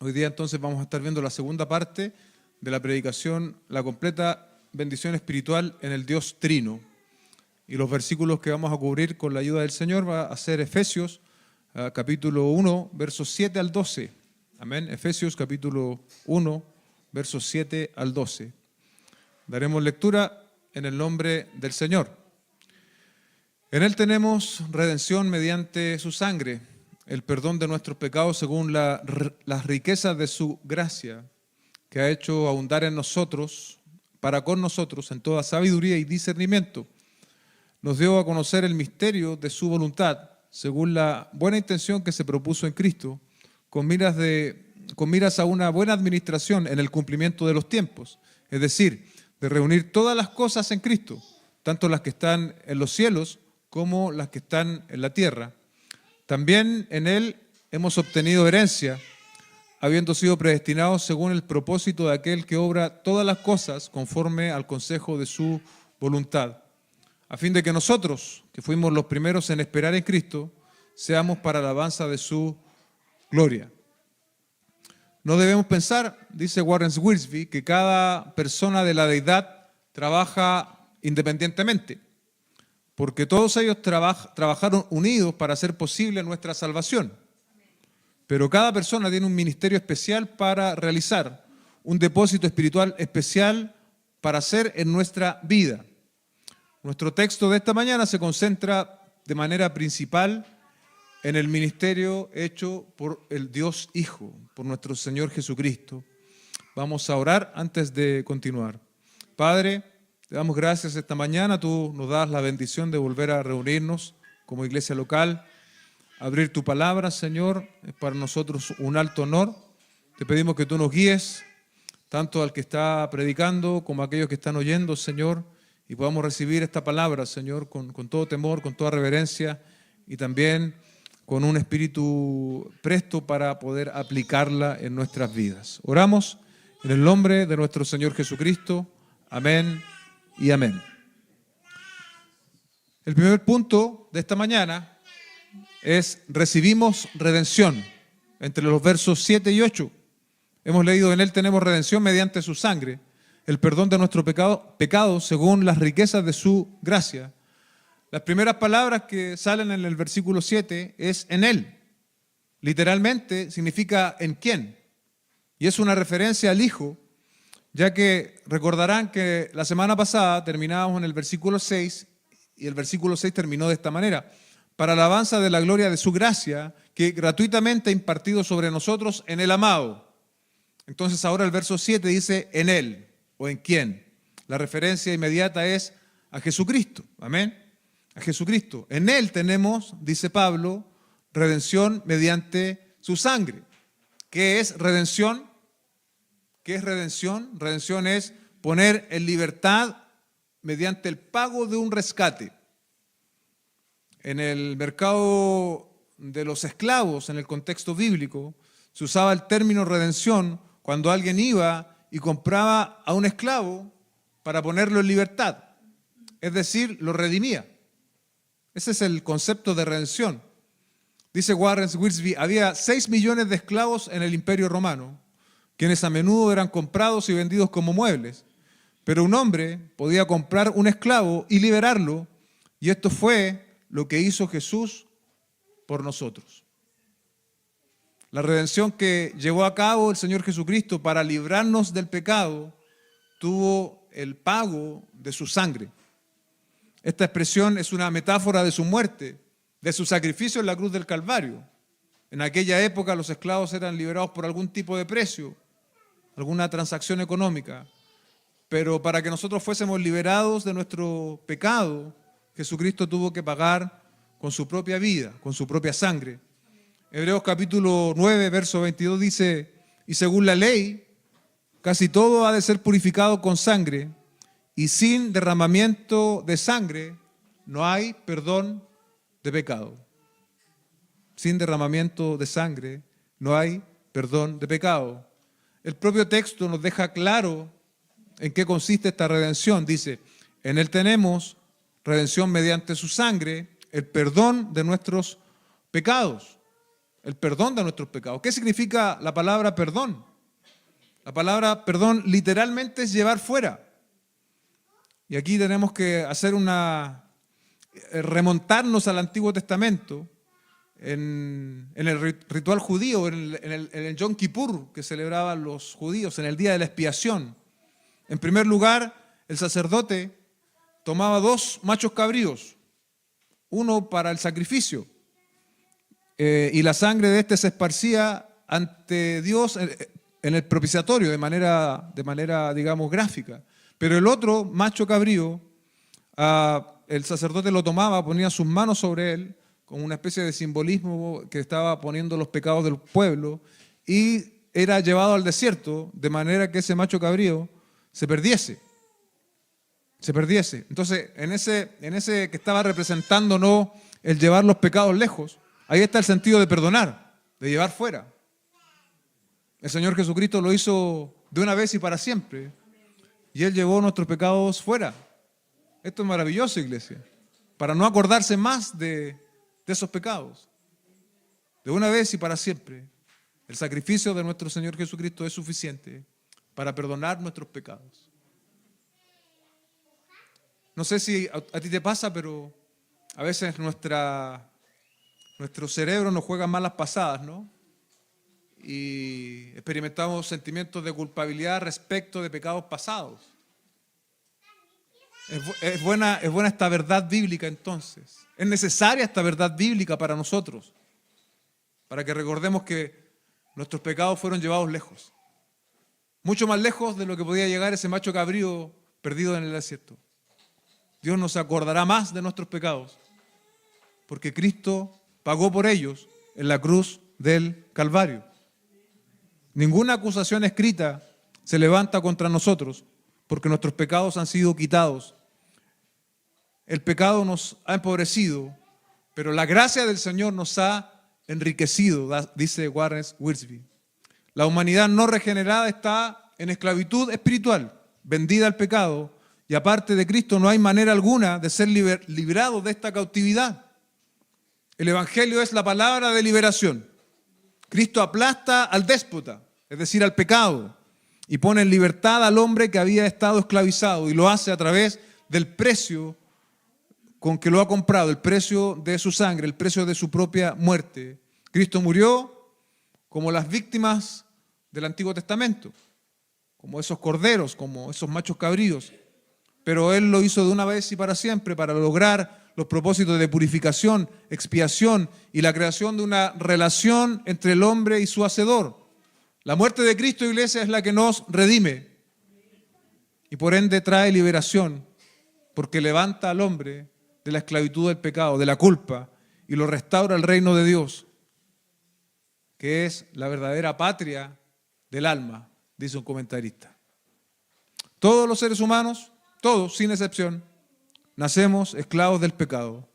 Hoy día entonces vamos a estar viendo la segunda parte de la predicación, la completa bendición espiritual en el Dios Trino. Y los versículos que vamos a cubrir con la ayuda del Señor va a ser Efesios, capítulo 1, versos 7 al 12. Amén. Efesios, capítulo 1, versos 7 al 12. Daremos lectura en el nombre del Señor. En Él tenemos redención mediante su sangre, el perdón de nuestros pecados según las riquezas de su gracia, que ha hecho abundar en nosotros, para con nosotros, en toda sabiduría y discernimiento. Nos dio a conocer el misterio de su voluntad, según la buena intención que se propuso en Cristo, con miras a una buena administración en el cumplimiento de los tiempos, es decir, de reunir todas las cosas en Cristo, tanto las que están en los cielos como las que están en la tierra. También en Él hemos obtenido herencia, habiendo sido predestinados según el propósito de aquel que obra todas las cosas conforme al consejo de su voluntad, a fin de que nosotros, que fuimos los primeros en esperar en Cristo, seamos para alabanza de su gloria. No debemos pensar, dice Warren Wiersbe, que cada persona de la deidad trabaja independientemente, porque todos ellos trabajaron unidos para hacer posible nuestra salvación. Pero cada persona tiene un ministerio especial para realizar, un depósito espiritual especial para hacer en nuestra vida. Nuestro texto de esta mañana se concentra de manera principal en el ministerio hecho por el Dios Hijo, por nuestro Señor Jesucristo. Vamos a orar antes de continuar. Padre, te damos gracias esta mañana. Tú nos das la bendición de volver a reunirnos como iglesia local. Abrir tu palabra, Señor, es para nosotros un alto honor. Te pedimos que tú nos guíes, tanto al que está predicando como a aquellos que están oyendo, Señor, y podamos recibir esta palabra, Señor, con todo temor, con toda reverencia y también con un espíritu presto para poder aplicarla en nuestras vidas. Oramos en el nombre de nuestro Señor Jesucristo. Amén y amén. El primer punto de esta mañana es recibimos redención. Entre los versos 7 y 8 hemos leído: en Él tenemos redención mediante su sangre, el perdón de nuestro pecado según las riquezas de su gracia. Las primeras palabras que salen en el versículo 7 es en Él. Literalmente significa en quién. Y es una referencia al Hijo, ya que recordarán que la semana pasada terminábamos en el versículo 6 y el versículo 6 terminó de esta manera: para alabanza de la gloria de su gracia, que gratuitamente ha impartido sobre nosotros en el amado. Entonces ahora el verso 7 dice en Él o en quién. La referencia inmediata es a Jesucristo. Amén. A Jesucristo. En Él tenemos, dice Pablo, redención mediante su sangre. ¿Qué es redención? ¿Qué es redención? Redención es poner en libertad mediante el pago de un rescate. En el mercado de los esclavos, en el contexto bíblico, se usaba el término redención cuando alguien iba y compraba a un esclavo para ponerlo en libertad. Es decir, lo redimía. Ese es el concepto de redención. Dice Warren Wiersbe, había 6 millones de esclavos en el Imperio Romano, quienes a menudo eran comprados y vendidos como muebles. Pero un hombre podía comprar un esclavo y liberarlo, y esto fue lo que hizo Jesús por nosotros. La redención que llevó a cabo el Señor Jesucristo para librarnos del pecado tuvo el pago de su sangre. Esta expresión es una metáfora de su muerte, de su sacrificio en la cruz del Calvario. En aquella época los esclavos eran liberados por algún tipo de precio, alguna transacción económica. Pero para que nosotros fuésemos liberados de nuestro pecado, Jesucristo tuvo que pagar con su propia vida, con su propia sangre. Hebreos capítulo 9, verso 22 dice: y según la ley, casi todo ha de ser purificado con sangre, y sin derramamiento de sangre no hay perdón de pecado. Sin derramamiento de sangre no hay perdón de pecado. El propio texto nos deja claro en qué consiste esta redención. Dice: en Él tenemos redención mediante su sangre, el perdón de nuestros pecados. el perdón de nuestros pecados. ¿Qué significa la palabra perdón? La palabra perdón literalmente es llevar fuera. Y aquí tenemos que remontarnos al Antiguo Testamento, en el ritual judío, en el Yom Kippur que celebraban los judíos, en el día de la expiación. En primer lugar, el sacerdote tomaba 2 machos cabríos, uno para el sacrificio, y la sangre de este se esparcía ante Dios en el propiciatorio de manera, digamos, gráfica. Pero el otro macho cabrío, el sacerdote lo tomaba, ponía sus manos sobre él, como una especie de simbolismo que estaba poniendo los pecados del pueblo, y era llevado al desierto de manera que ese macho cabrío se perdiese. Entonces, en ese que estaba representando no el llevar los pecados lejos, ahí está el sentido de perdonar, de llevar fuera. El Señor Jesucristo lo hizo de una vez y para siempre, y Él llevó nuestros pecados fuera. Esto es maravilloso, iglesia, para no acordarse más de esos pecados. De una vez y para siempre, el sacrificio de nuestro Señor Jesucristo es suficiente para perdonar nuestros pecados. No sé si a ti te pasa, pero a veces nuestro cerebro nos juega malas pasadas, ¿no? Y experimentamos sentimientos de culpabilidad respecto de pecados pasados. Es buena esta verdad bíblica entonces. Es necesaria esta verdad bíblica para nosotros, para que recordemos que nuestros pecados fueron llevados lejos. Mucho más lejos de lo que podía llegar ese macho cabrío perdido en el desierto. Dios nos acordará más de nuestros pecados, porque Cristo pagó por ellos en la cruz del Calvario. Ninguna acusación escrita se levanta contra nosotros, porque nuestros pecados han sido quitados. El pecado nos ha empobrecido, pero la gracia del Señor nos ha enriquecido, dice Warren Wiersbe. La humanidad no regenerada está en esclavitud espiritual, vendida al pecado, y aparte de Cristo no hay manera alguna de ser librado de esta cautividad. El Evangelio es la palabra de liberación. Cristo aplasta al déspota, es decir, al pecado, y pone en libertad al hombre que había estado esclavizado, y lo hace a través del precio con que lo ha comprado, el precio de su sangre, el precio de su propia muerte. Cristo murió como las víctimas del Antiguo Testamento, como esos corderos, como esos machos cabríos, pero Él lo hizo de una vez y para siempre para lograr los propósitos de purificación, expiación y la creación de una relación entre el hombre y su hacedor. La muerte de Cristo, iglesia, es la que nos redime y por ende trae liberación, porque levanta al hombre de la esclavitud del pecado, de la culpa, y lo restaura al reino de Dios, que es la verdadera patria del alma, dice un comentarista. Todos los seres humanos, todos, sin excepción, nacemos esclavos del pecado.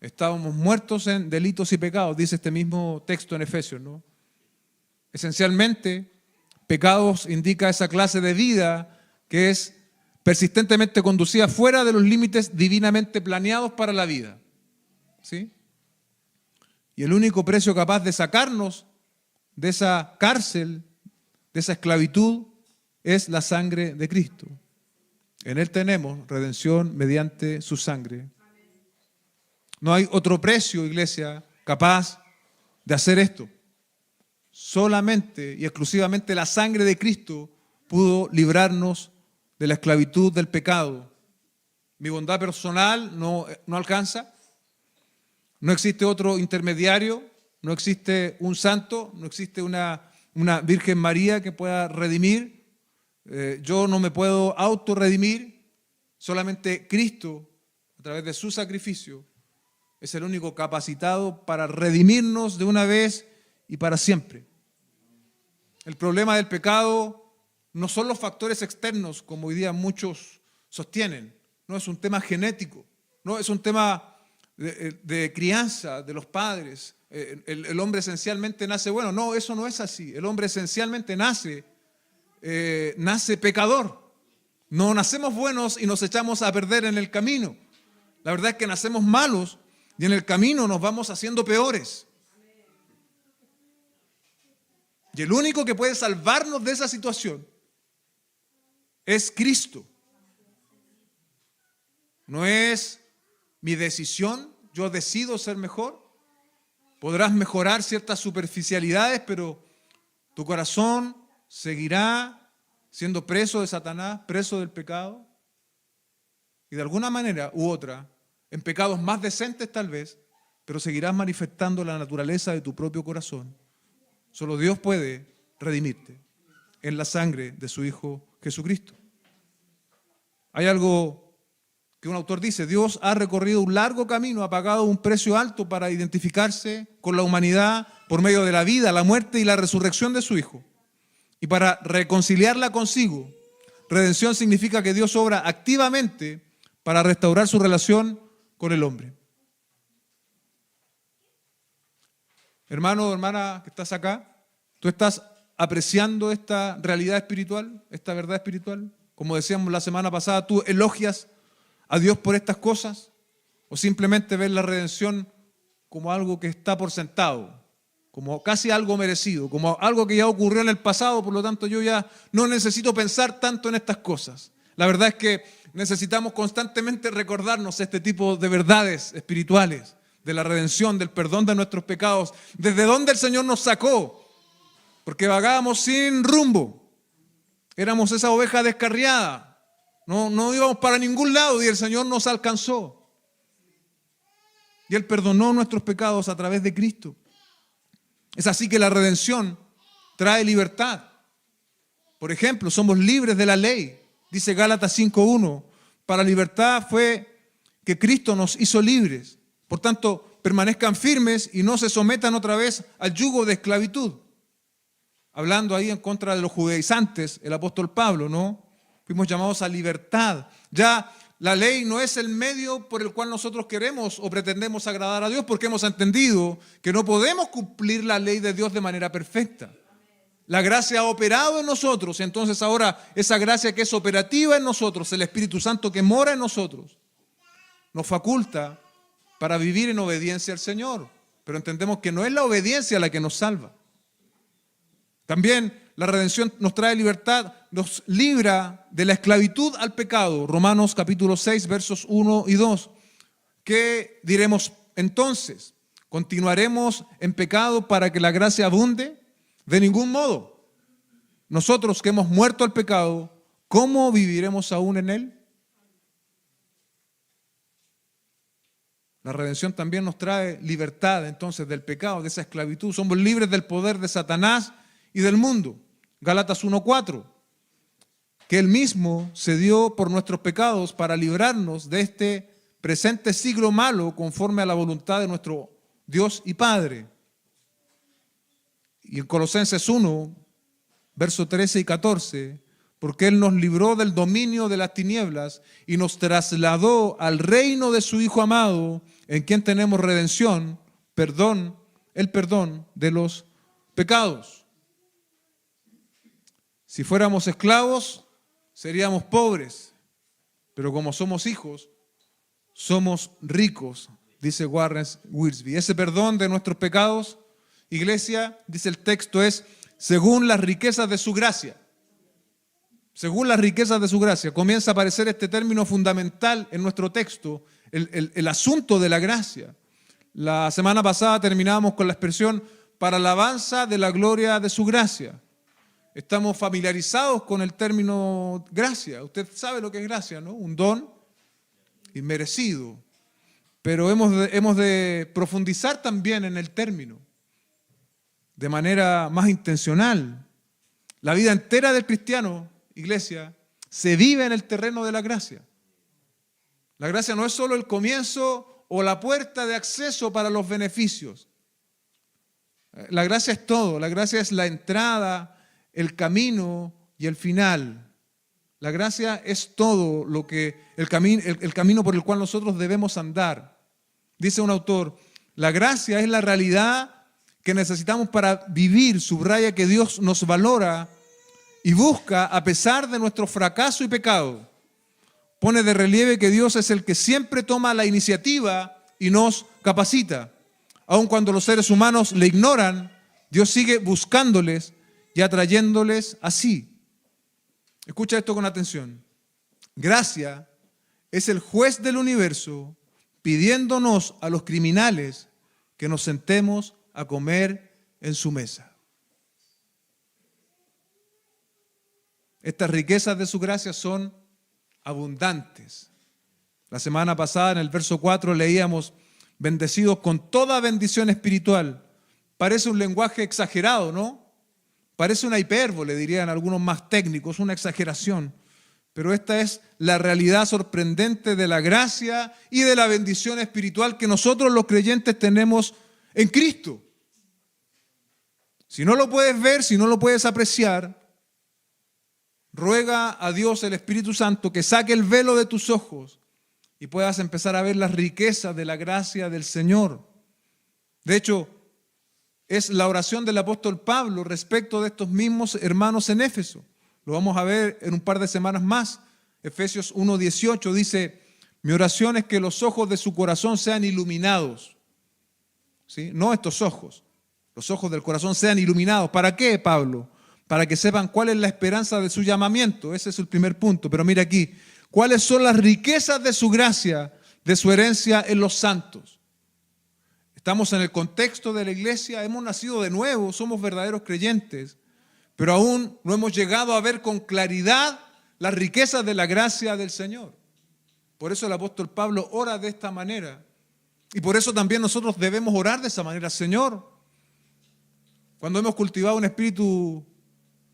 Estábamos muertos en delitos y pecados, dice este mismo texto en Efesios, ¿no? Esencialmente, pecados indica esa clase de vida que es persistentemente conducida fuera de los límites divinamente planeados para la vida. ¿Sí? Y el único precio capaz de sacarnos de esa cárcel, de esa esclavitud, es la sangre de Cristo. En Él tenemos redención mediante su sangre. No hay otro precio, iglesia, capaz de hacer esto. Solamente y exclusivamente la sangre de Cristo pudo librarnos de la esclavitud del pecado. Mi bondad personal no alcanza. No existe otro intermediario, no existe un santo, no existe una Virgen María que pueda redimir. Yo no me puedo autorredimir. Solamente Cristo, a través de su sacrificio, es el único capacitado para redimirnos de una vez y para siempre. El problema del pecado no son los factores externos, como hoy día muchos sostienen. No es un tema genético, no es un tema de crianza de los padres. El hombre esencialmente nace bueno. No, eso no es así. El hombre esencialmente nace pecador. No nacemos buenos y nos echamos a perder en el camino. La verdad es que nacemos malos y en el camino nos vamos haciendo peores. Y el único que puede salvarnos de esa situación es Cristo. No es mi decisión, yo decido ser mejor. Podrás mejorar ciertas superficialidades, pero tu corazón seguirá siendo preso de Satanás, preso del pecado. Y de alguna manera u otra, en pecados más decentes tal vez, pero seguirás manifestando la naturaleza de tu propio corazón. Solo Dios puede redimirte en la sangre de su Hijo Jesucristo. Hay algo que un autor dice: Dios ha recorrido un largo camino, ha pagado un precio alto para identificarse con la humanidad por medio de la vida, la muerte y la resurrección de su Hijo. Y para reconciliarla consigo, redención significa que Dios obra activamente para restaurar su relación con el hombre. Hermano o hermana que estás acá, ¿tú estás apreciando esta realidad espiritual, esta verdad espiritual? Como decíamos la semana pasada, ¿tú elogias a Dios por estas cosas? ¿O simplemente ves la redención como algo que está por sentado, como casi algo merecido, como algo que ya ocurrió en el pasado, por lo tanto yo ya no necesito pensar tanto en estas cosas? La verdad es que necesitamos constantemente recordarnos este tipo de verdades espirituales, de la redención, del perdón de nuestros pecados, desde donde el Señor nos sacó, porque vagábamos sin rumbo, éramos esa oveja descarriada, no íbamos para ningún lado y el Señor nos alcanzó. Y Él perdonó nuestros pecados a través de Cristo. Es así que la redención trae libertad. Por ejemplo, somos libres de la ley. Dice Gálatas 5:1, para libertad fue que Cristo nos hizo libres. Por tanto, permanezcan firmes y no se sometan otra vez al yugo de esclavitud. Hablando ahí en contra de los judaizantes, el apóstol Pablo, ¿no? Fuimos llamados a libertad. Ya la ley no es el medio por el cual nosotros queremos o pretendemos agradar a Dios, porque hemos entendido que no podemos cumplir la ley de Dios de manera perfecta. La gracia ha operado en nosotros, y entonces ahora esa gracia que es operativa en nosotros, el Espíritu Santo que mora en nosotros, nos faculta para vivir en obediencia al Señor. Pero entendemos que no es la obediencia la que nos salva. También la redención nos trae libertad, nos libra de la esclavitud al pecado. Romanos capítulo 6, versos 1 y 2. ¿Qué diremos entonces? ¿Continuaremos en pecado para que la gracia abunde? De ningún modo. Nosotros que hemos muerto al pecado, ¿cómo viviremos aún en él? La redención también nos trae libertad entonces del pecado, de esa esclavitud. Somos libres del poder de Satanás y del mundo. Gálatas 1:4, que Él mismo se dio por nuestros pecados para librarnos de este presente siglo malo conforme a la voluntad de nuestro Dios y Padre. Y en Colosenses 1, versos 13 y 14, porque Él nos libró del dominio de las tinieblas y nos trasladó al reino de su Hijo amado, en quien tenemos redención, el perdón de los pecados. Si fuéramos esclavos, seríamos pobres, pero como somos hijos, somos ricos, dice Warren Wiersbe. Ese perdón de nuestros pecados, iglesia, dice el texto, es según las riquezas de su gracia. Según las riquezas de su gracia. Comienza a aparecer este término fundamental en nuestro texto, el asunto de la gracia. La semana pasada terminábamos con la expresión para alabanza de la gloria de su gracia. Estamos familiarizados con el término gracia. Usted sabe lo que es gracia, ¿no? Un don inmerecido. Pero hemos de profundizar también en el término de manera más intencional. La vida entera del cristiano, iglesia, se vive en el terreno de la gracia. La gracia no es solo el comienzo o la puerta de acceso para los beneficios. La gracia es todo. La gracia es la entrada, el camino y el final. La gracia es todo lo que el camino por el cual nosotros debemos andar. Dice un autor, la gracia es la realidad que necesitamos para vivir. Subraya que Dios nos valora y busca a pesar de nuestro fracaso y pecado. Pone de relieve que Dios es el que siempre toma la iniciativa y nos capacita. Aun cuando los seres humanos le ignoran, Dios sigue buscándoles y atrayéndoles así. Escucha esto con atención. Gracia es el juez del universo pidiéndonos a los criminales que nos sentemos a comer en su mesa. Estas riquezas de su gracia son abundantes. La semana pasada en el verso 4 leíamos, bendecidos con toda bendición espiritual. Parece un lenguaje exagerado, ¿no? Parece una hipérbole, dirían algunos más técnicos, una exageración. Pero esta es la realidad sorprendente de la gracia y de la bendición espiritual que nosotros los creyentes tenemos en Cristo. Si no lo puedes ver, si no lo puedes apreciar, ruega a Dios el Espíritu Santo que saque el velo de tus ojos y puedas empezar a ver las riquezas de la gracia del Señor. De hecho, es la oración del apóstol Pablo respecto de estos mismos hermanos en Éfeso. Lo vamos a ver en un par de semanas más. Efesios 1:18 dice, mi oración es que los ojos de su corazón sean iluminados. ¿Sí? No estos ojos, los ojos del corazón sean iluminados. ¿Para qué, Pablo? Para que sepan cuál es la esperanza de su llamamiento. Ese es el primer punto. Pero mira aquí, ¿cuáles son las riquezas de su gracia, de su herencia en los santos? Estamos en el contexto de la iglesia, hemos nacido de nuevo, somos verdaderos creyentes, pero aún no hemos llegado a ver con claridad las riquezas de la gracia del Señor. Por eso el apóstol Pablo ora de esta manera. Y por eso también nosotros debemos orar de esa manera. Señor, cuando hemos cultivado un espíritu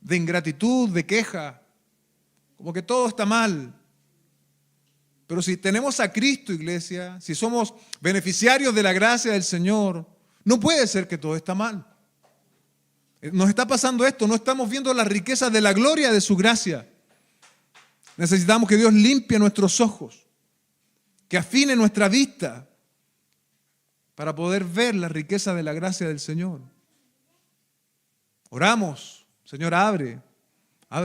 de ingratitud, de queja, como que todo está mal. Pero si tenemos a Cristo, iglesia, si somos beneficiarios de la gracia del Señor, no puede ser que todo está mal. Nos está pasando esto, no estamos viendo las riquezas de la gloria de su gracia. Necesitamos que Dios limpie nuestros ojos, que afine nuestra vista para poder ver la riqueza de la gracia del Señor. Oramos, Señor, abre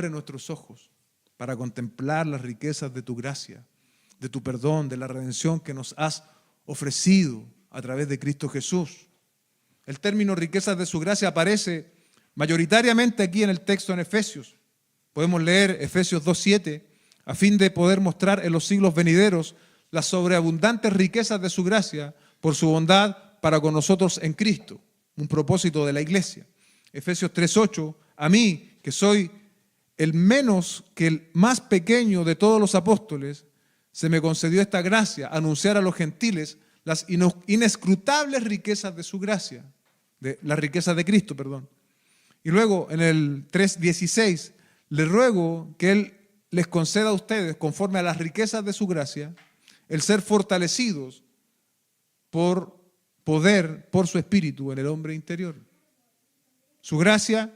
nuestros ojos para contemplar las riquezas de tu gracia, de tu perdón, de la redención que nos has ofrecido a través de Cristo Jesús. El término riquezas de su gracia aparece mayoritariamente aquí en el texto en Efesios. Podemos leer Efesios 2:7 a fin de poder mostrar en los siglos venideros las sobreabundantes riquezas de su gracia por su bondad para con nosotros en Cristo, un propósito de la iglesia. Efesios 3:8, a mí, que soy el menos que el más pequeño de todos los apóstoles, se me concedió esta gracia, anunciar a los gentiles las inescrutables riquezas de su gracia, de la riqueza de Cristo, perdón. Y luego en el 3:16, le ruego que Él les conceda a ustedes, conforme a las riquezas de su gracia, el ser fortalecidos por poder, por su espíritu en el hombre interior. Su gracia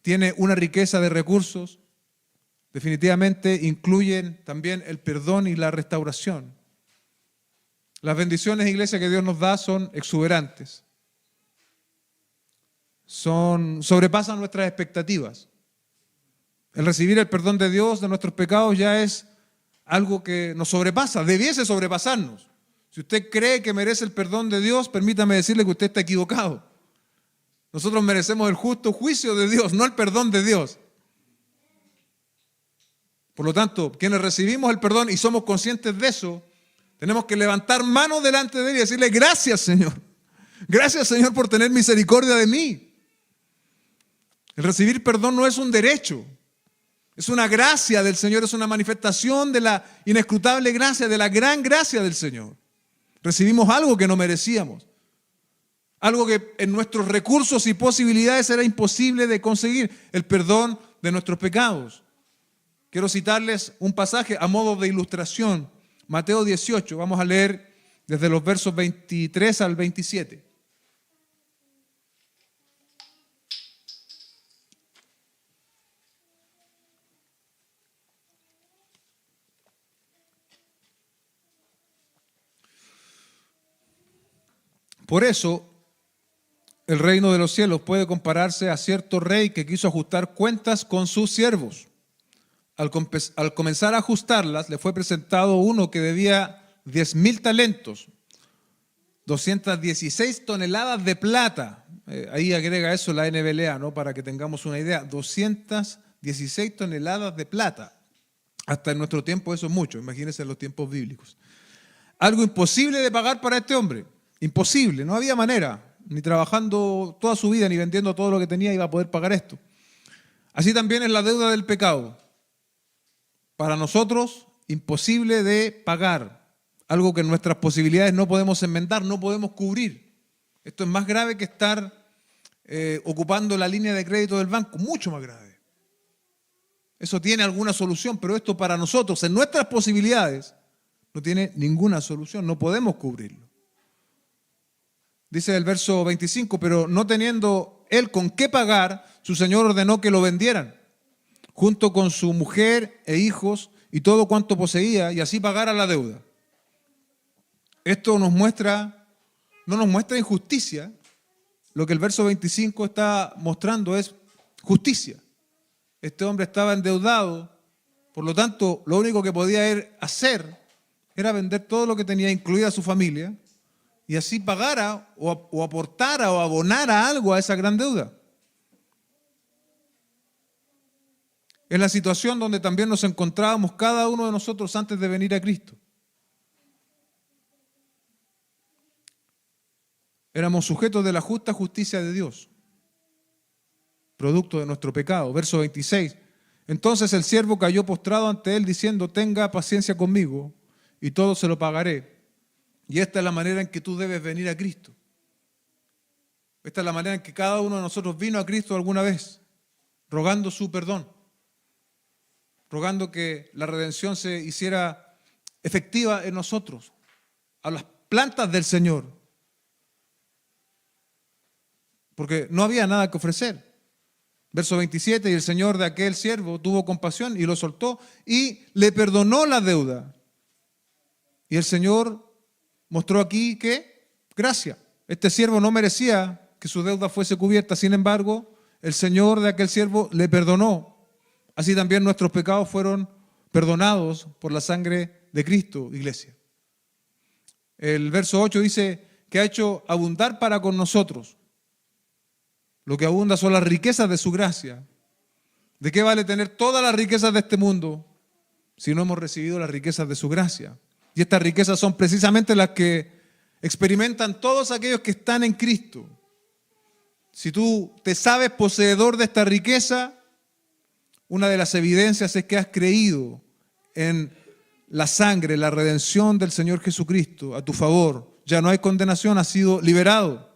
tiene una riqueza de recursos. Definitivamente incluyen también el perdón y la restauración. Las bendiciones, iglesia, que Dios nos da son exuberantes. Sobrepasan nuestras expectativas. El recibir el perdón de Dios de nuestros pecados ya es algo que nos sobrepasa, debiese sobrepasarnos. Si usted cree que merece el perdón de Dios, permítame decirle que usted está equivocado. Nosotros merecemos el justo juicio de Dios, no el perdón de Dios. Por lo tanto, quienes recibimos el perdón y somos conscientes de eso, tenemos que levantar manos delante de Él y decirle, gracias, Señor. Gracias, Señor, por tener misericordia de mí. El recibir perdón no es un derecho, es una gracia del Señor, es una manifestación de la inescrutable gracia, de la gran gracia del Señor. Recibimos algo que no merecíamos, algo que en nuestros recursos y posibilidades era imposible de conseguir, el perdón de nuestros pecados. Quiero citarles un pasaje a modo de ilustración. Mateo 18, vamos a leer desde los versos 23 al 27. Por eso, el reino de los cielos puede compararse a cierto rey que quiso ajustar cuentas con sus siervos. Al comenzar a ajustarlas, le fue presentado uno que debía 10,000 talentos, 216 toneladas de plata. Ahí agrega eso la NBLA, ¿no? Para que tengamos una idea. 216 toneladas de plata. Hasta en nuestro tiempo eso es mucho, imagínense en los tiempos bíblicos. Algo imposible de pagar para este hombre. Imposible, no había manera. Ni trabajando toda su vida, ni vendiendo todo lo que tenía, iba a poder pagar esto. Así también es la deuda del pecado. Para nosotros, imposible de pagar. Algo que en nuestras posibilidades no podemos enmendar, no podemos cubrir. Esto es más grave que estar ocupando la línea de crédito del banco, mucho más grave. Eso tiene alguna solución, pero esto para nosotros, en nuestras posibilidades, no tiene ninguna solución, no podemos cubrirlo. Dice el verso 25, pero no teniendo él con qué pagar, su señor ordenó que lo vendieran, junto con su mujer e hijos y todo cuanto poseía, y así pagara la deuda. Esto no nos muestra injusticia, lo que el verso 25 está mostrando es justicia. Este hombre estaba endeudado, por lo tanto, lo único que podía hacer era vender todo lo que tenía, incluida su familia, y así pagara o aportara o abonara algo a esa gran deuda. Es la situación donde también nos encontrábamos cada uno de nosotros antes de venir a Cristo. Éramos sujetos de la justa justicia de Dios, producto de nuestro pecado. Verso 26. Entonces el siervo cayó postrado ante él diciendo, tenga paciencia conmigo y todo se lo pagaré. Y esta es la manera en que tú debes venir a Cristo. Esta es la manera en que cada uno de nosotros vino a Cristo alguna vez, rogando su perdón, rogando que la redención se hiciera efectiva en nosotros, a las plantas del Señor, porque no había nada que ofrecer. Verso 27, y el señor de aquel siervo tuvo compasión y lo soltó y le perdonó la deuda. Y el Señor mostró aquí que gracia. Este siervo no merecía que su deuda fuese cubierta, sin embargo, el Señor de aquel siervo le perdonó. Así también nuestros pecados fueron perdonados por la sangre de Cristo, iglesia. El verso 8 dice que ha hecho abundar para con nosotros. Lo que abunda son las riquezas de su gracia. ¿De qué vale tener todas las riquezas de este mundo si no hemos recibido las riquezas de su gracia? Y estas riquezas son precisamente las que experimentan todos aquellos que están en Cristo. Si tú te sabes poseedor de esta riqueza, una de las evidencias es que has creído en la sangre, la redención del Señor Jesucristo a tu favor. Ya no hay condenación, has sido liberado.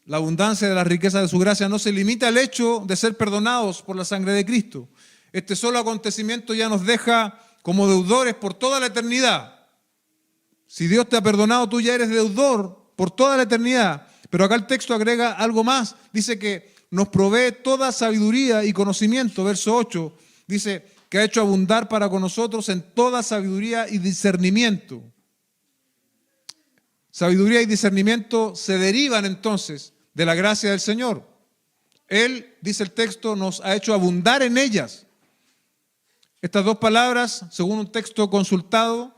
La abundancia de las riquezas de su gracia no se limita al hecho de ser perdonados por la sangre de Cristo. Este solo acontecimiento ya nos deja como deudores por toda la eternidad. Si Dios te ha perdonado, tú ya eres deudor por toda la eternidad. Pero acá el texto agrega algo más. Dice que nos provee toda sabiduría y conocimiento. Verso 8 dice que ha hecho abundar para con nosotros en toda sabiduría y discernimiento. Sabiduría y discernimiento se derivan entonces de la gracia del Señor. Él, dice el texto, nos ha hecho abundar en ellas. Estas dos palabras, según un texto consultado,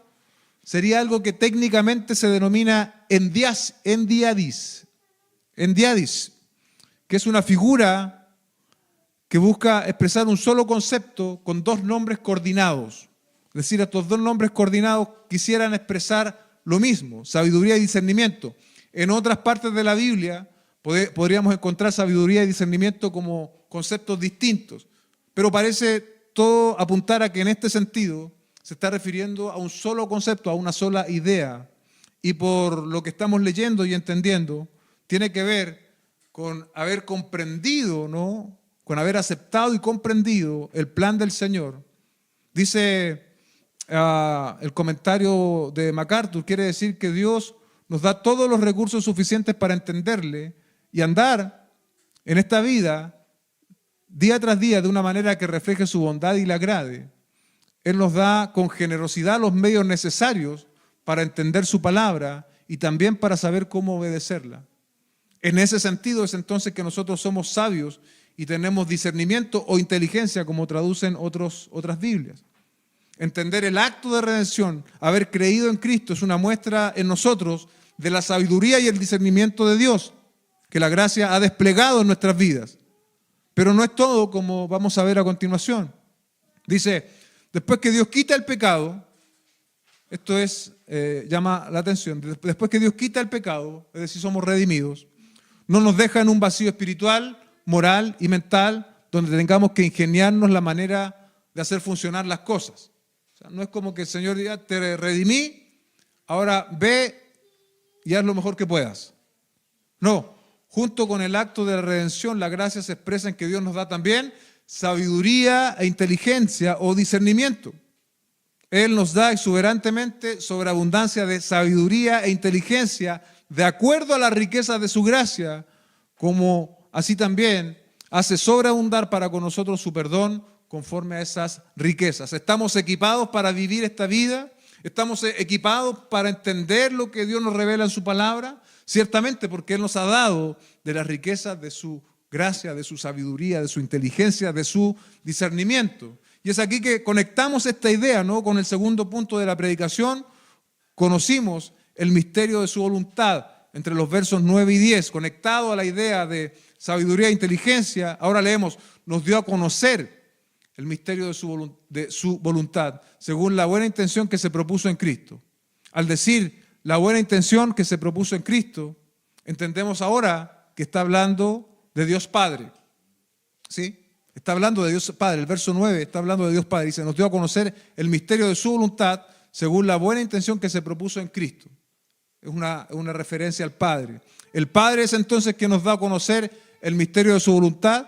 sería algo que técnicamente se denomina endiadis, que es una figura que busca expresar un solo concepto con dos nombres coordinados. Es decir, estos dos nombres coordinados quisieran expresar lo mismo, sabiduría y discernimiento. En otras partes de la Biblia podríamos encontrar sabiduría y discernimiento como conceptos distintos, pero parece todo apuntar a que en este sentido se está refiriendo a un solo concepto, a una sola idea, y por lo que estamos leyendo y entendiendo, tiene que ver con haber comprendido, ¿no? Con haber aceptado y comprendido el plan del Señor. Dice el comentario de MacArthur, quiere decir que Dios nos da todos los recursos suficientes para entenderle y andar en esta vida día tras día de una manera que refleje su bondad y le agrade. Él nos da con generosidad los medios necesarios para entender su palabra y también para saber cómo obedecerla. En ese sentido es entonces que nosotros somos sabios y tenemos discernimiento o inteligencia, como traducen otras Biblias. Entender el acto de redención, haber creído en Cristo, es una muestra en nosotros de la sabiduría y el discernimiento de Dios. que la gracia ha desplegado en nuestras vidas. Pero no es todo, como vamos a ver a continuación. Dice, después que Dios quita el pecado, esto es, llama la atención, después que Dios quita el pecado, es decir, somos redimidos, no nos deja en un vacío espiritual, moral y mental, donde tengamos que ingeniarnos la manera de hacer funcionar las cosas. O sea, no es como que el Señor diga, te redimí, ahora ve y haz lo mejor que puedas. No, junto con el acto de la redención, la gracia se expresa en que Dios nos da también sabiduría e inteligencia o discernimiento. Él nos da exuberantemente sobreabundancia de sabiduría e inteligencia de acuerdo a la riqueza de su gracia, como así también hace sobreabundar para con nosotros su perdón conforme a esas riquezas. Estamos equipados para vivir esta vida, estamos equipados para entender lo que Dios nos revela en su palabra, ciertamente porque Él nos ha dado de las riquezas de su gracia, de su sabiduría, de su inteligencia, de su discernimiento. Y es aquí que conectamos esta idea, ¿no?, con el segundo punto de la predicación. Conocimos el misterio de su voluntad entre los versos 9 y 10, conectado a la idea de sabiduría e inteligencia. Ahora leemos, nos dio a conocer el misterio de su voluntad, según la buena intención que se propuso en Cristo. Al decir la buena intención que se propuso en Cristo, entendemos ahora que está hablando de Dios Padre. ¿Sí? Está hablando de Dios Padre. El verso 9 está hablando de Dios Padre. Dice, nos dio a conocer el misterio de su voluntad, según la buena intención que se propuso en Cristo. Es una referencia al Padre. El Padre es entonces quien nos da a conocer el misterio de su voluntad.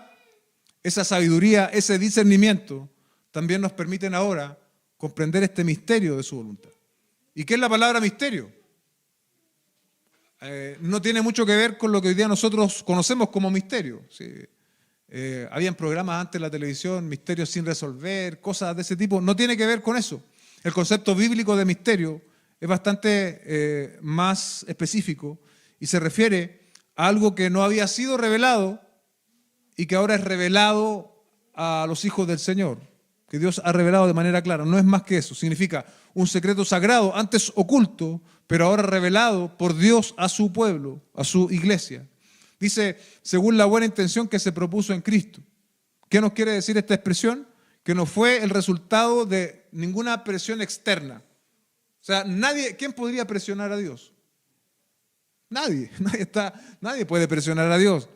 Esa sabiduría, ese discernimiento, también nos permiten ahora comprender este misterio de su voluntad. ¿Y qué es la palabra misterio? No tiene mucho que ver con lo que hoy día nosotros conocemos como misterio. ¿Sí? Habían programas antes en la televisión, misterios sin resolver, cosas de ese tipo. No tiene que ver con eso. El concepto bíblico de misterio es bastante más específico y se refiere a algo que no había sido revelado y que ahora es revelado a los hijos del Señor, que Dios ha revelado de manera clara. No es más que eso. Significa un secreto sagrado, antes oculto, pero ahora revelado por Dios a su pueblo, a su iglesia. Dice, según la buena intención que se propuso en Cristo. ¿Qué nos quiere decir esta expresión? Que no fue el resultado de ninguna presión externa. O sea, ¿quién podría presionar a Dios? Nadie puede presionar a Dios,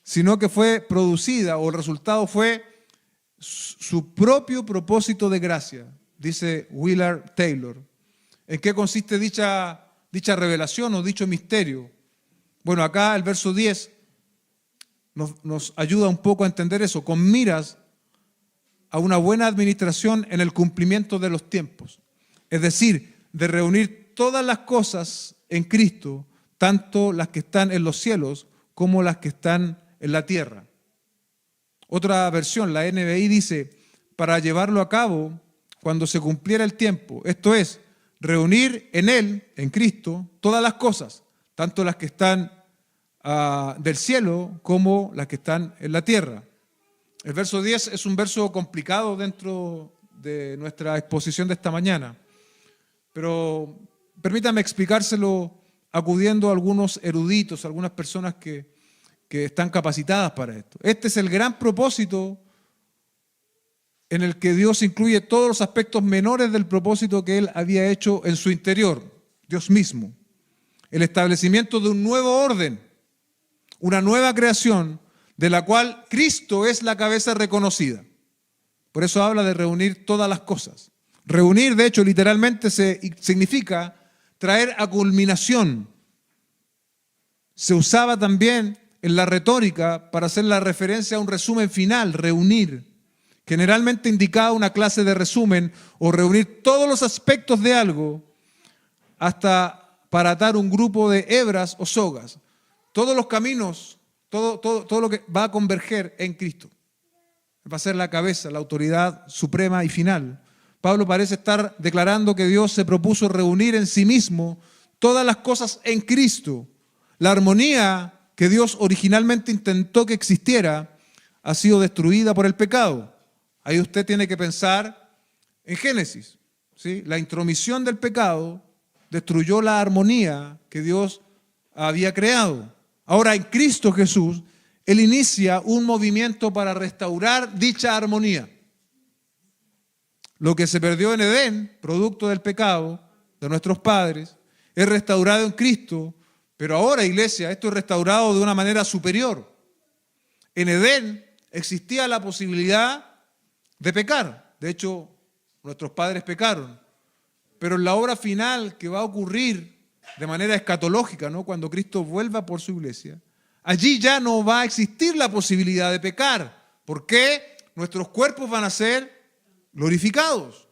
sino que fue producida, o el resultado fue su propio propósito de gracia, dice Willard Taylor. ¿En qué consiste dicha revelación o dicho misterio? Bueno, acá el verso 10 nos ayuda un poco a entender eso, con miras a una buena administración en el cumplimiento de los tiempos. Es decir, de reunir todas las cosas en Cristo, tanto las que están en los cielos como las que están en la tierra. Otra versión, la NBI, dice, para llevarlo a cabo cuando se cumpliera el tiempo, esto es, reunir en Él, en Cristo, todas las cosas, tanto las que están del cielo como las que están en la tierra. El verso 10 es un verso complicado dentro de nuestra exposición de esta mañana, pero permítame explicárselo acudiendo a algunos eruditos, algunas personas que están capacitadas para esto. Este es el gran propósito en el que Dios incluye todos los aspectos menores del propósito que Él había hecho en su interior, Dios mismo. El establecimiento de un nuevo orden, una nueva creación de la cual Cristo es la cabeza reconocida. Por eso habla de reunir todas las cosas. Reunir, de hecho, literalmente significa traer a culminación. Se usaba también en la retórica para hacer la referencia a un resumen final, reunir. Generalmente indicaba una clase de resumen o reunir todos los aspectos de algo hasta para atar un grupo de hebras o sogas. Todos los caminos, todo lo que va a converger en Cristo. Va a ser la cabeza, la autoridad suprema y final. Pablo parece estar declarando que Dios se propuso reunir en sí mismo todas las cosas en Cristo. La armonía que Dios originalmente intentó que existiera ha sido destruida por el pecado. Ahí usted tiene que pensar en Génesis, ¿sí? La intromisión del pecado destruyó la armonía que Dios había creado. Ahora en Cristo Jesús, Él inicia un movimiento para restaurar dicha armonía. Lo que se perdió en Edén, producto del pecado de nuestros padres, es restaurado en Cristo, pero ahora, iglesia, esto es restaurado de una manera superior. En Edén existía la posibilidad de pecar. De hecho, nuestros padres pecaron. Pero en la obra final que va a ocurrir de manera escatológica, ¿no?, cuando Cristo vuelva por su iglesia, allí ya no va a existir la posibilidad de pecar. ¿Por qué? Nuestros cuerpos van a ser glorificados.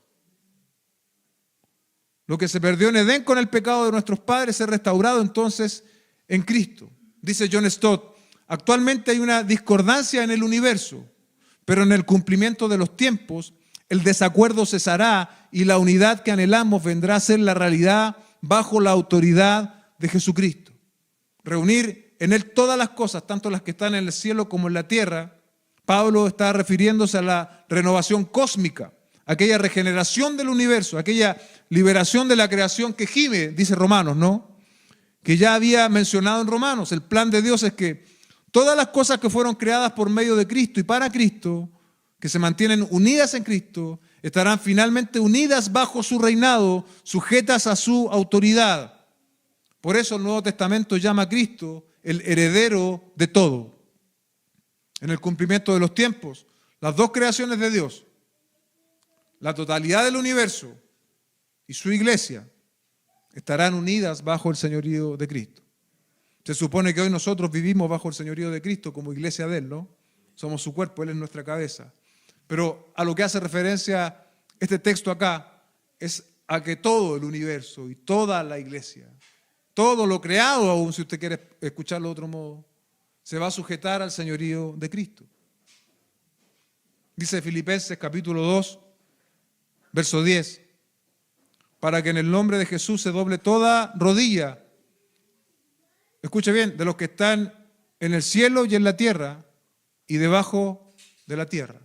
Lo que se perdió en Edén con el pecado de nuestros padres es restaurado entonces en Cristo. Dice John Stott, actualmente hay una discordancia en el universo, pero en el cumplimiento de los tiempos, el desacuerdo cesará y la unidad que anhelamos vendrá a ser la realidad bajo la autoridad de Jesucristo. Reunir en Él todas las cosas, tanto las que están en el cielo como en la tierra. Pablo está refiriéndose a la renovación cósmica, aquella regeneración del universo, aquella liberación de la creación que gime, dice Romanos, ¿no? Que ya había mencionado en Romanos. El plan de Dios es que todas las cosas que fueron creadas por medio de Cristo y para Cristo, que se mantienen unidas en Cristo, estarán finalmente unidas bajo su reinado, sujetas a su autoridad. Por eso el Nuevo Testamento llama a Cristo el heredero de todo. En el cumplimiento de los tiempos, las dos creaciones de Dios, la totalidad del universo y su iglesia, estarán unidas bajo el señorío de Cristo. Se supone que hoy nosotros vivimos bajo el señorío de Cristo como iglesia de Él, ¿no? Somos su cuerpo, Él es nuestra cabeza. Pero a lo que hace referencia este texto acá es a que todo el universo y toda la iglesia, todo lo creado, aún si usted quiere escucharlo de otro modo, se va a sujetar al señorío de Cristo. Dice Filipenses capítulo 2, verso 10, para que en el nombre de Jesús se doble toda rodilla, escuche bien, de los que están en el cielo y en la tierra y debajo de la tierra.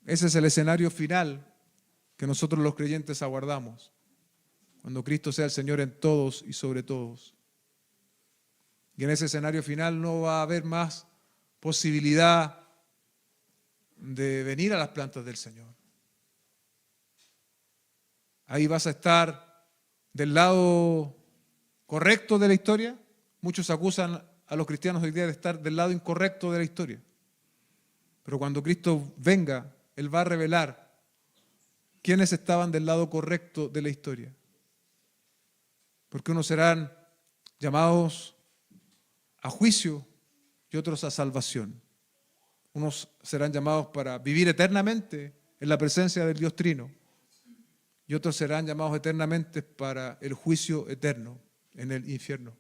Ese es el escenario final que nosotros los creyentes aguardamos, cuando Cristo sea el Señor en todos y sobre todos. Y en ese escenario final no va a haber más posibilidad de venir a las plantas del Señor. Ahí vas a estar del lado correcto de la historia. Muchos acusan a los cristianos hoy día de estar del lado incorrecto de la historia. Pero cuando Cristo venga, Él va a revelar quiénes estaban del lado correcto de la historia. Porque unos serán llamados a juicio y otros a salvación. Unos serán llamados para vivir eternamente en la presencia del Dios Trino y otros serán llamados eternamente para el juicio eterno en el infierno.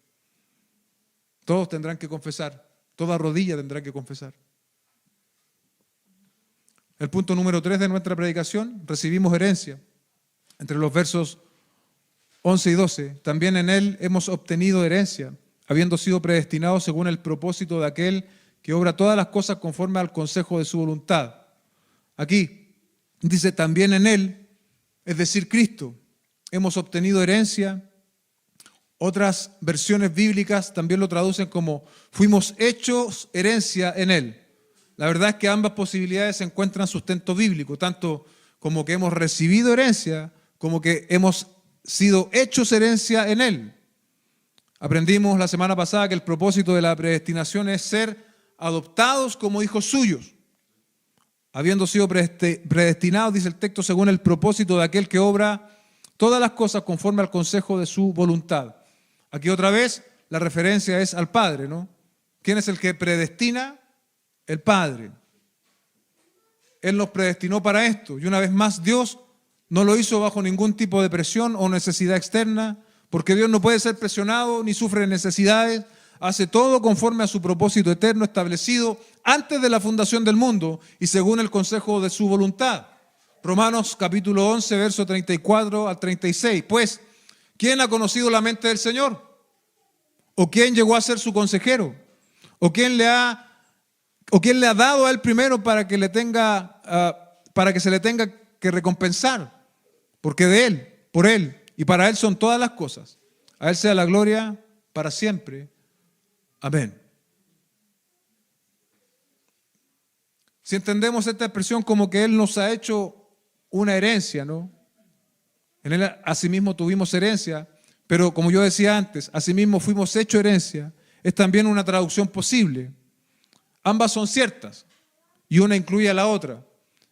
Todos tendrán que confesar, toda rodilla tendrá que confesar. El punto número 3 de nuestra predicación, recibimos herencia. Entre los versos 11 y 12, también en Él hemos obtenido herencia, habiendo sido predestinados según el propósito de aquel que obra todas las cosas conforme al consejo de su voluntad. Aquí dice también en Él, es decir, Cristo, hemos obtenido herencia. Otras versiones bíblicas también lo traducen como fuimos hechos herencia en Él. La verdad es que ambas posibilidades encuentran sustento bíblico, tanto como que hemos recibido herencia, como que hemos sido hechos herencia en Él. Aprendimos la semana pasada que el propósito de la predestinación es ser adoptados como hijos suyos. Habiendo sido predestinados, dice el texto, según el propósito de aquel que obra todas las cosas conforme al consejo de su voluntad. Aquí otra vez la referencia es al Padre, ¿no? ¿Quién es el que predestina? El Padre. Él nos predestinó para esto. Y una vez más, Dios no lo hizo bajo ningún tipo de presión o necesidad externa, porque Dios no puede ser presionado ni sufre necesidades. Hace todo conforme a su propósito eterno establecido antes de la fundación del mundo y según el consejo de su voluntad. Romanos capítulo 11, verso 34 al 36. Pues, ¿quién ha conocido la mente del Señor? ¿O quién llegó a ser su consejero? ¿O quién le ha dado a él primero para que se le tenga que recompensar? Porque de él, por él y para él son todas las cosas. A él sea la gloria para siempre. Amén. Si entendemos esta expresión como que Él nos ha hecho una herencia, ¿no? En Él asimismo tuvimos herencia, pero como yo decía antes, asimismo fuimos hechos herencia, es también una traducción posible. Ambas son ciertas y una incluye a la otra.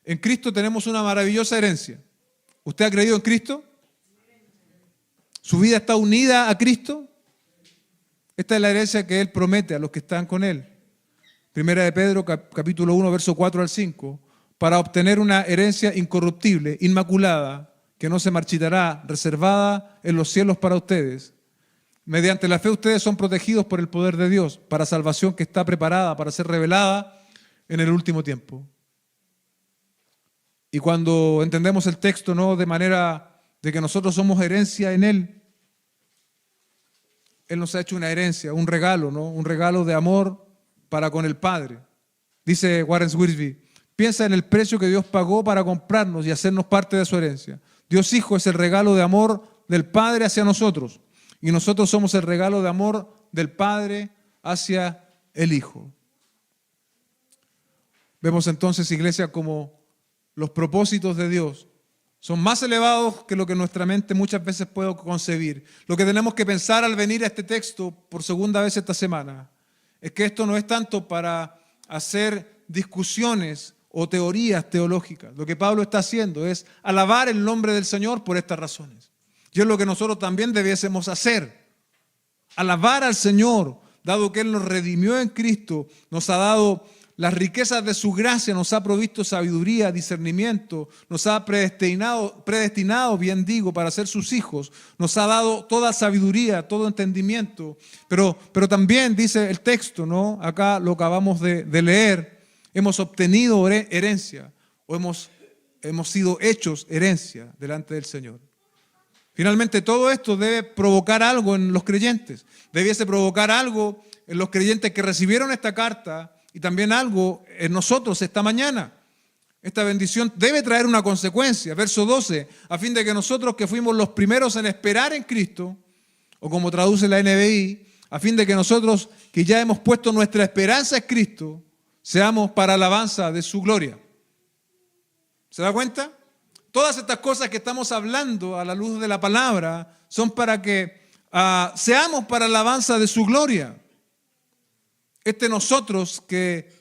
En Cristo tenemos una maravillosa herencia. ¿Usted ha creído en Cristo? ¿Su vida está unida a Cristo? Esta es la herencia que Él promete a los que están con Él. Primera de Pedro, capítulo 1, verso 4 al 5, para obtener una herencia incorruptible, inmaculada, que no se marchitará, reservada en los cielos para ustedes. Mediante la fe ustedes son protegidos por el poder de Dios, para salvación que está preparada para ser revelada en el último tiempo. Y cuando entendemos el texto, ¿no?, de manera de que nosotros somos herencia en Él, Él nos ha hecho una herencia, un regalo, ¿no?, un regalo de amor para con el Padre. Dice Warren Wiersbe, piensa en el precio que Dios pagó para comprarnos y hacernos parte de su herencia. Dios Hijo es el regalo de amor del Padre hacia nosotros y nosotros somos el regalo de amor del Padre hacia el Hijo. Vemos entonces, iglesia, como los propósitos de Dios son más elevados que lo que nuestra mente muchas veces puede concebir. Lo que tenemos que pensar al venir a este texto por segunda vez esta semana es que esto no es tanto para hacer discusiones o teorías teológicas. Lo que Pablo está haciendo es alabar el nombre del Señor por estas razones. Y es lo que nosotros también debiésemos hacer. Alabar al Señor, dado que Él nos redimió en Cristo, nos ha dado las riquezas de su gracia, nos ha provisto sabiduría, discernimiento, nos ha predestinado, bien digo, para ser sus hijos, nos ha dado toda sabiduría, todo entendimiento, pero también dice el texto, ¿no?, acá lo acabamos de leer, hemos obtenido herencia o hemos sido hechos herencia delante del Señor. Finalmente, todo esto debe provocar algo en los creyentes, debiese provocar algo en los creyentes que recibieron esta carta y también algo en nosotros esta mañana. Esta bendición debe traer una consecuencia. Verso 12, a fin de que nosotros que fuimos los primeros en esperar en Cristo, o como traduce la NBI, a fin de que nosotros que ya hemos puesto nuestra esperanza en Cristo, seamos para alabanza de su gloria. ¿Se da cuenta? Todas estas cosas que estamos hablando a la luz de la palabra son para que seamos para alabanza de su gloria. Nosotros que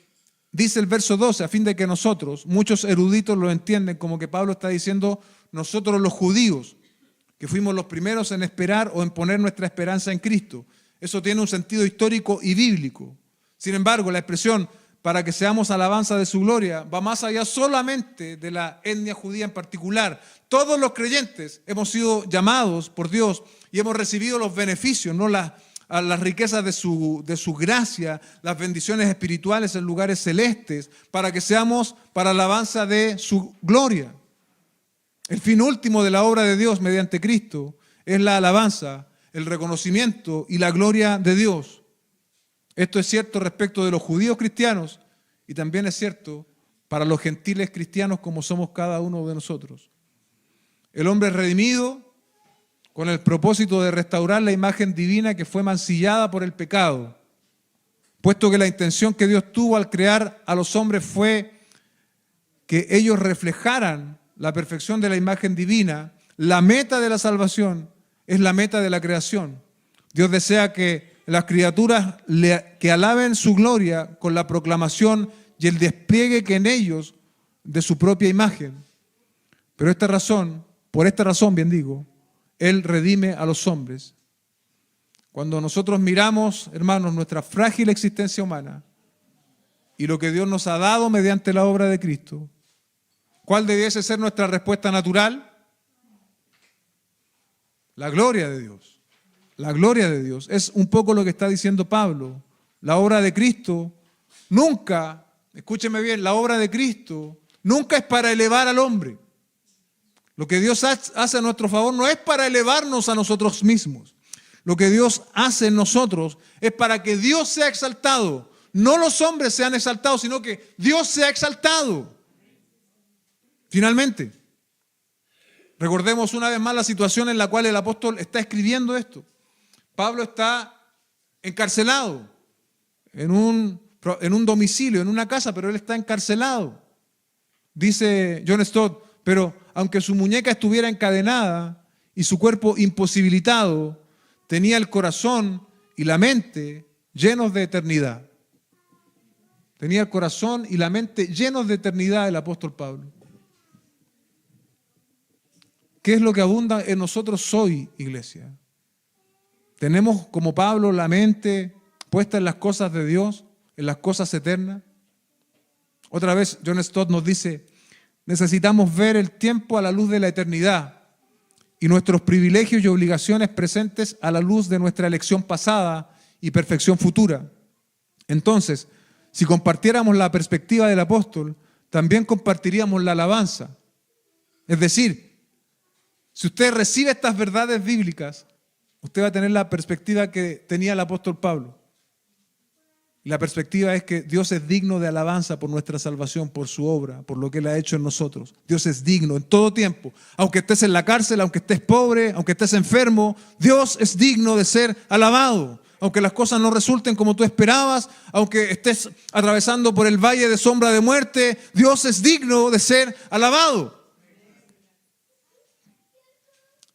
dice el verso 12, a fin de que nosotros, muchos eruditos lo entienden como que Pablo está diciendo nosotros los judíos, que fuimos los primeros en esperar o en poner nuestra esperanza en Cristo. Eso tiene un sentido histórico y bíblico. Sin embargo, la expresión para que seamos alabanza de su gloria va más allá solamente de la etnia judía en particular. Todos los creyentes hemos sido llamados por Dios y hemos recibido los beneficios, no las riquezas de su gracia, las bendiciones espirituales en lugares celestes, para que seamos para alabanza de su gloria. El fin último de la obra de Dios mediante Cristo es la alabanza, el reconocimiento y la gloria de Dios. Esto es cierto respecto de los judíos cristianos y también es cierto para los gentiles cristianos como somos cada uno de nosotros. El hombre redimido con el propósito de restaurar la imagen divina que fue mancillada por el pecado, puesto que la intención que Dios tuvo al crear a los hombres fue que ellos reflejaran la perfección de la imagen divina. La meta de la salvación es la meta de la creación. Dios desea que las criaturas que alaben su gloria con la proclamación y el despliegue que en ellos de su propia imagen. Pero por esta razón, bien digo, Él redime a los hombres. Cuando nosotros miramos, hermanos, nuestra frágil existencia humana y lo que Dios nos ha dado mediante la obra de Cristo, ¿cuál debiese ser nuestra respuesta natural? La gloria de Dios. La gloria de Dios. Es un poco lo que está diciendo Pablo. La obra de Cristo nunca, escúcheme bien, la obra de Cristo nunca es para elevar al hombre. Lo que Dios hace a nuestro favor no es para elevarnos a nosotros mismos. Lo que Dios hace en nosotros es para que Dios sea exaltado. No los hombres sean exaltados, sino que Dios sea exaltado. Finalmente, recordemos una vez más la situación en la cual el apóstol está escribiendo esto. Pablo está encarcelado, en un domicilio, en una casa, pero él está encarcelado. Dice John Stott, pero aunque su muñeca estuviera encadenada y su cuerpo imposibilitado, tenía el corazón y la mente llenos de eternidad. Tenía el corazón y la mente llenos de eternidad el apóstol Pablo. ¿Qué es lo que abunda en nosotros hoy, iglesia? ¿Tenemos como Pablo la mente puesta en las cosas de Dios, en las cosas eternas? Otra vez John Stott nos dice, necesitamos ver el tiempo a la luz de la eternidad y nuestros privilegios y obligaciones presentes a la luz de nuestra elección pasada y perfección futura. Entonces, si compartiéramos la perspectiva del apóstol, también compartiríamos la alabanza. Es decir, si usted recibe estas verdades bíblicas, usted va a tener la perspectiva que tenía el apóstol Pablo. Y la perspectiva es que Dios es digno de alabanza por nuestra salvación, por su obra, por lo que Él ha hecho en nosotros. Dios es digno en todo tiempo. Aunque estés en la cárcel, aunque estés pobre, aunque estés enfermo, Dios es digno de ser alabado. Aunque las cosas no resulten como tú esperabas, aunque estés atravesando por el valle de sombra de muerte, Dios es digno de ser alabado.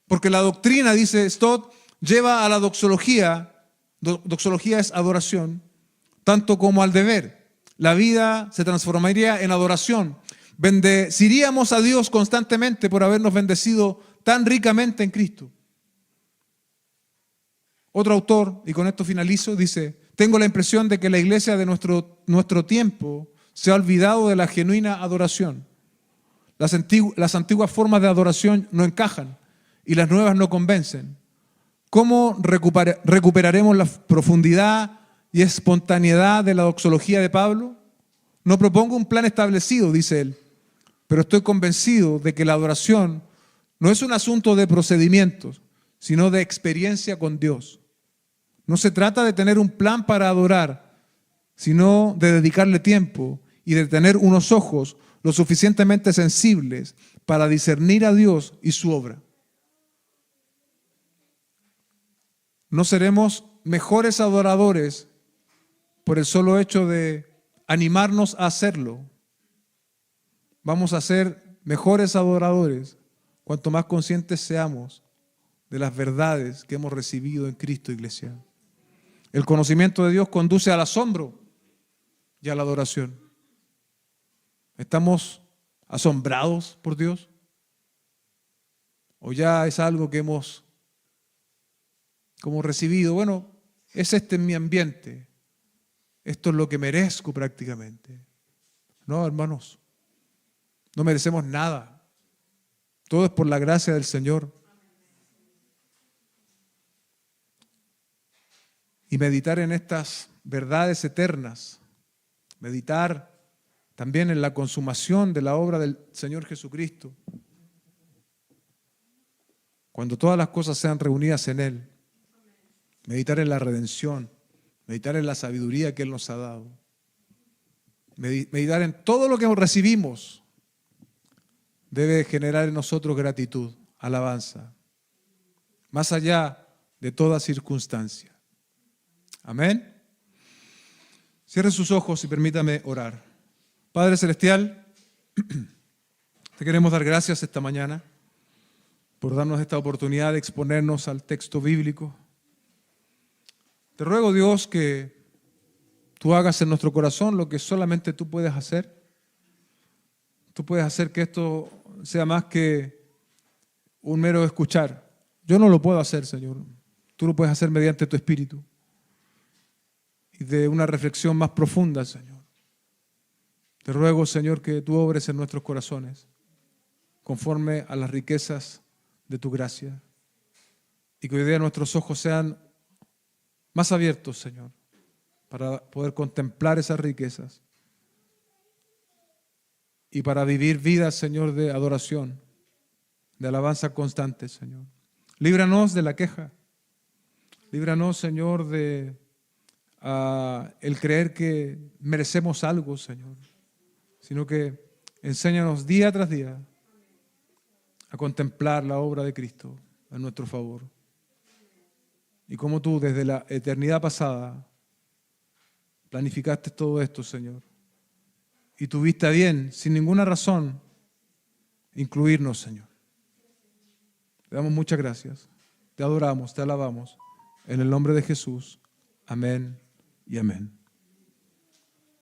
Porque la doctrina, dice Stott, lleva a la doxología. Doxología es adoración, tanto como al deber. La vida se transformaría en adoración. Bendeciríamos a Dios constantemente por habernos bendecido tan ricamente en Cristo. Otro autor, y con esto finalizo, dice, tengo la impresión de que la iglesia de nuestro tiempo se ha olvidado de la genuina adoración. Las antiguas formas de adoración no encajan y las nuevas no convencen. ¿Cómo recuperaremos la profundidad y espontaneidad de la doxología de Pablo? No propongo un plan establecido, dice él, pero estoy convencido de que la adoración no es un asunto de procedimientos, sino de experiencia con Dios. No se trata de tener un plan para adorar, sino de dedicarle tiempo y de tener unos ojos lo suficientemente sensibles para discernir a Dios y su obra. No seremos mejores adoradores por el solo hecho de animarnos a hacerlo. Vamos a ser mejores adoradores cuanto más conscientes seamos de las verdades que hemos recibido en Cristo, iglesia. El conocimiento de Dios conduce al asombro y a la adoración. ¿Estamos asombrados por Dios? ¿O ya es algo que hemos como recibido? Bueno, es este mi ambiente. Esto es lo que merezco prácticamente. No, hermanos, no merecemos nada. Todo es por la gracia del Señor. Y meditar en estas verdades eternas, meditar también en la consumación de la obra del Señor Jesucristo, cuando todas las cosas sean reunidas en Él, meditar en la redención, meditar en la sabiduría que Él nos ha dado, meditar en todo lo que recibimos, debe generar en nosotros gratitud, alabanza, más allá de toda circunstancia. Amén. Cierre sus ojos y permítame orar. Padre Celestial, te queremos dar gracias esta mañana por darnos esta oportunidad de exponernos al texto bíblico. Te ruego, Dios, que tú hagas en nuestro corazón lo que solamente tú puedes hacer. Tú puedes hacer que esto sea más que un mero escuchar. Yo no lo puedo hacer, Señor. Tú lo puedes hacer mediante tu Espíritu. Y de una reflexión más profunda, Señor. Te ruego, Señor, que tú obres en nuestros corazones conforme a las riquezas de tu gracia y que hoy día nuestros ojos sean más abiertos, Señor, para poder contemplar esas riquezas y para vivir vidas, Señor, de adoración, de alabanza constante, Señor. Líbranos de la queja. Líbranos, Señor, de el creer que merecemos algo, Señor, sino que enséñanos día tras día a contemplar la obra de Cristo a nuestro favor. Y cómo tú desde la eternidad pasada planificaste todo esto, Señor. Y tuviste a bien, sin ninguna razón, incluirnos, Señor. Te damos muchas gracias. Te adoramos, te alabamos. En el nombre de Jesús. Amén y amén.